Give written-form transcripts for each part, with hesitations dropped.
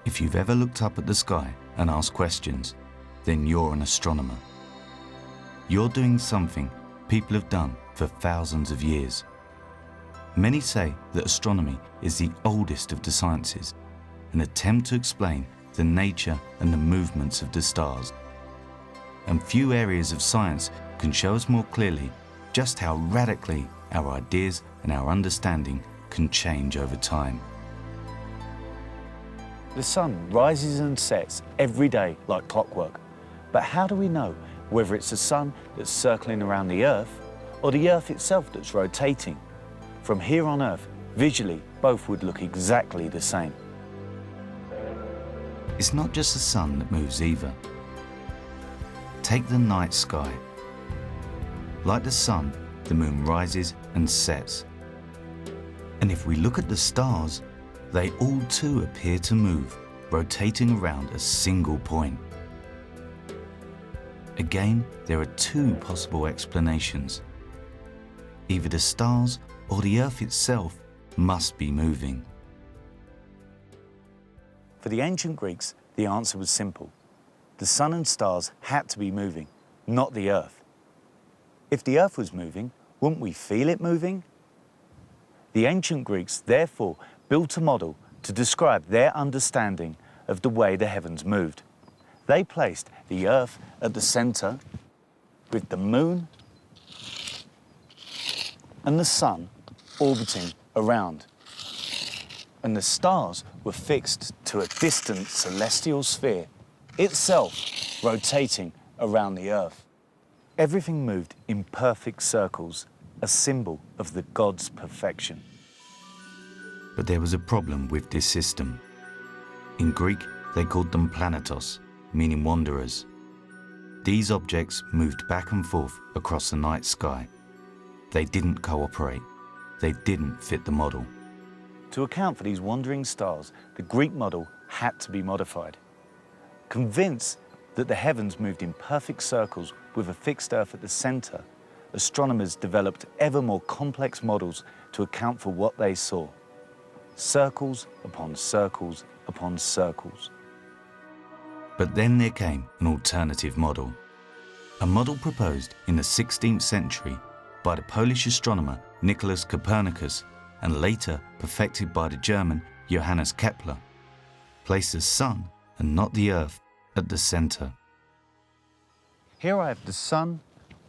If you've ever looked up at the sky and asked questions, then you're an astronomer. You're doing something people have done for thousands of years. Many say that astronomy is the oldest of the sciences, an attempt to explain the nature and the movements of the stars. And few areas of science can show us more clearly just how radically our ideas and our understanding can change over time. The sun rises and sets every day like clockwork. But how do we know whether it's the sun that's circling around the Earth or the Earth itself that's rotating? From here on Earth, visually, both would look exactly the same. It's not just the sun that moves either. Take the night sky. Like the sun, the moon rises and sets. And if we look at the stars, they all too appear to move, rotating around a single point. Again, there are two possible explanations. Either the stars or the Earth itself must be moving. For the ancient Greeks, the answer was simple. The sun and stars had to be moving, not the Earth. If the Earth was moving, wouldn't we feel it moving? The ancient Greeks therefore built a model to describe their understanding of the way the heavens moved. They placed the Earth at the center, with the moon and the sun orbiting around. And the stars were fixed to a distant celestial sphere, itself rotating around the Earth. Everything moved in perfect circles, a symbol of the God's perfection. But there was a problem with this system. In Greek, they called them planetos, meaning wanderers. These objects moved back and forth across the night sky. They didn't cooperate. They didn't fit the model. To account for these wandering stars, the Greek model had to be modified. Convinced that the heavens moved in perfect circles with a fixed Earth at the center, astronomers developed ever more complex models to account for what they saw. Circles upon circles upon circles. But then there came an alternative model. A model proposed in the 16th century by the Polish astronomer Nicholas Copernicus and later perfected by the German Johannes Kepler, placed the sun and not the Earth at the center. Here I have the sun,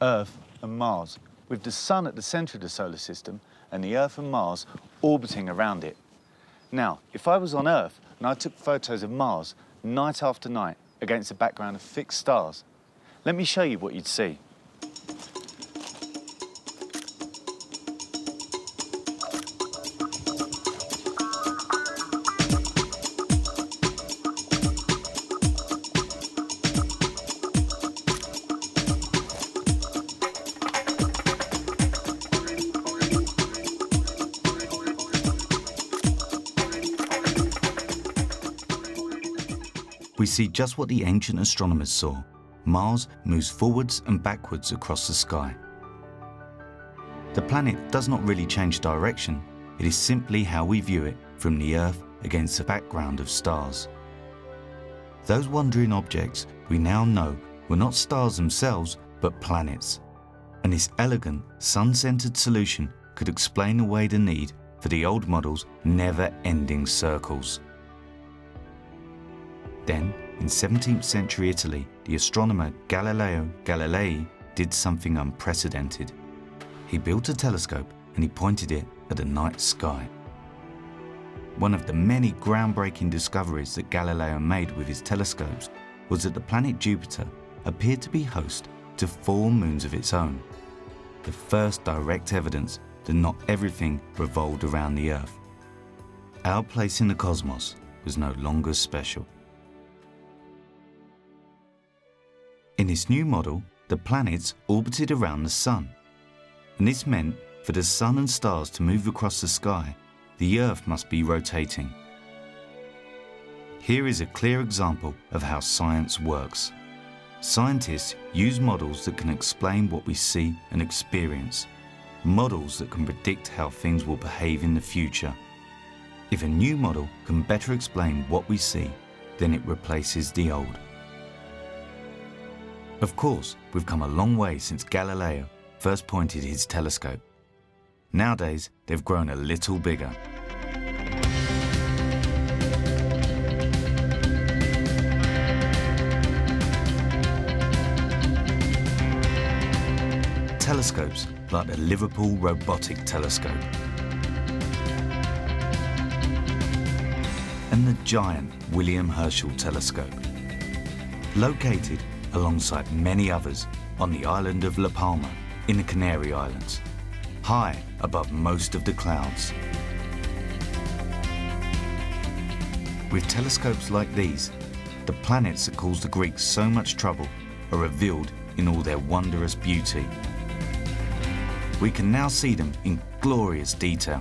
Earth and Mars, with the sun at the center of the solar system and the Earth and Mars orbiting around it. Now, if I was on Earth and I took photos of Mars night after night against a background of fixed stars, let me show you what you'd see. We see just what the ancient astronomers saw. Mars moves forwards and backwards across the sky. The planet does not really change direction. It is simply how we view it from the Earth against a background of stars. Those wandering objects we now know were not stars themselves, but planets. And this elegant, sun-centered solution could explain away the need for the old model's never-ending circles. Then, in 17th century Italy, the astronomer Galileo Galilei did something unprecedented. He built a telescope and he pointed it at the night sky. One of the many groundbreaking discoveries that Galileo made with his telescopes was that the planet Jupiter appeared to be host to 4 moons of its own. The first direct evidence that not everything revolved around the Earth. Our place in the cosmos was no longer special. In this new model, the planets orbited around the sun. And this meant for the sun and stars to move across the sky, the Earth must be rotating. Here is a clear example of how science works. Scientists use models that can explain what we see and experience, models that can predict how things will behave in the future. If a new model can better explain what we see, then it replaces the old. Of course, we've come a long way since Galileo first pointed his telescope. Nowadays, they've grown a little bigger. Telescopes like the Liverpool Robotic Telescope and the giant William Herschel Telescope, located alongside many others on the island of La Palma in the Canary Islands, high above most of the clouds. With telescopes like these, the planets that caused the Greeks so much trouble are revealed in all their wondrous beauty. We can now see them in glorious detail.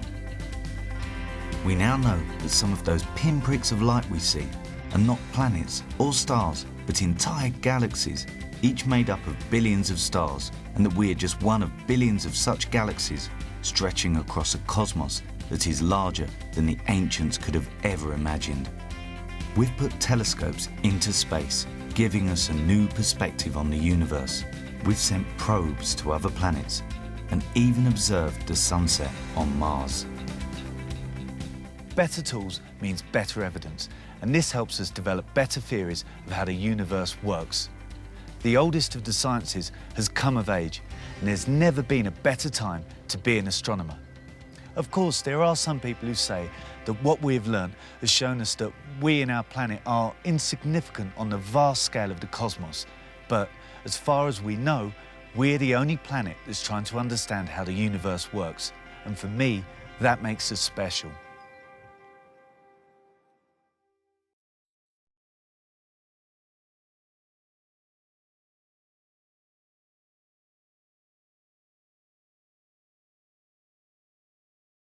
We now know that some of those pinpricks of light we see are not planets or stars, but entire galaxies, each made up of billions of stars, and that we are just one of billions of such galaxies stretching across a cosmos that is larger than the ancients could have ever imagined. We've put telescopes into space, giving us a new perspective on the universe. We've sent probes to other planets and even observed the sunset on Mars. Better tools means better evidence, and this helps us develop better theories of how the universe works. The oldest of the sciences has come of age, and there's never been a better time to be an astronomer. Of course, there are some people who say that what we have learned has shown us that we and our planet are insignificant on the vast scale of the cosmos, but as far as we know, we're the only planet that's trying to understand how the universe works, and for me, that makes us special.